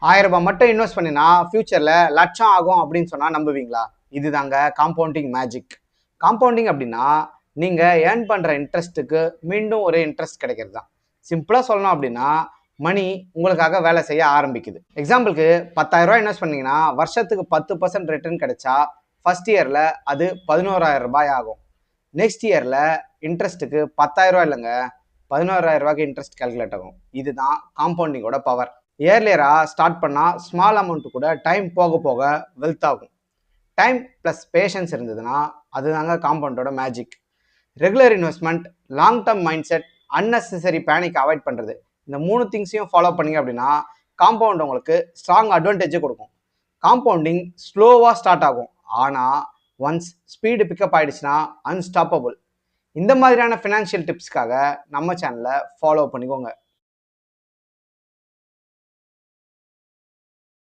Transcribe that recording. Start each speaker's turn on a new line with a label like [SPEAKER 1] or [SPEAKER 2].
[SPEAKER 1] ₹1000 மட்டும் இன்வெஸ்ட் பண்ணினா ஃபியூச்சர்ல லட்சம் ஆகும் அப்படின்னு சொன்னா நம்புவீங்களா? இதுதாங்க காம்பவுண்டிங் மேஜிக். காம்பவுண்டிங் அப்படின்னா நீங்க ஏர்ன் பண்ற இன்ட்ரெஸ்ட்டுக்கு மீண்டும் ஒரு இன்ட்ரெஸ்ட் கிடைக்கிறது தான். சிம்பிளா சொல்லணும் அப்படின்னா மணி உங்களுக்காக வேலை செய்ய ஆரம்பிக்குது. எக்ஸாம்பிளுக்கு ₹10,000 இன்வெஸ்ட் பண்ணீங்கன்னா வருஷத்துக்கு 10% ரிட்டர்ன் கிடைச்சா ஃபர்ஸ்ட் இயர்ல அது ₹11,000 ஆகும். நெக்ஸ்ட் இயர்ல இன்ட்ரெஸ்ட்டுக்கு ₹10,000 இல்லைங்க, ₹11,000 இன்ட்ரெஸ்ட் கால்குலேட் ஆகும். இதுதான் காம்பவுண்டிங்கோட பவர். இயர்லியரா ஸ்டார்ட் பண்ணா ஸ்மால் அமௌண்ட் கூட டைம் போக போக வெல்த் ஆகும். டைம் பிளஸ் பேஷன்ஸ் இருந்ததுன்னா அதுதாங்க காம்பவுண்டோட magic. Regular investment, long term mindset, unnecessary panic avoid பண்றது, இந்த 3 திங்ஸையும் ஃபாலோ பண்ணீங்க அப்படின்னா காம்பவுண்ட் உங்களுக்கு ஸ்ட்ராங் அட்வான்டேஜ் கொடுக்கும். காம்பவுண்டிங் ஸ்லோவா ஸ்டார்ட் ஆகும், ஆனா ஒன்ஸ் ஸ்பீடு பிக்கப் ஆயிடுச்சுன்னா அன்ஸ்டாப்பபிள். இந்த மாதிரியான ஃபினான்ஷியல் டிப்ஸ்க்காக நம்ம சேனலை ஃபாலோ பண்ணிக்கோங்க.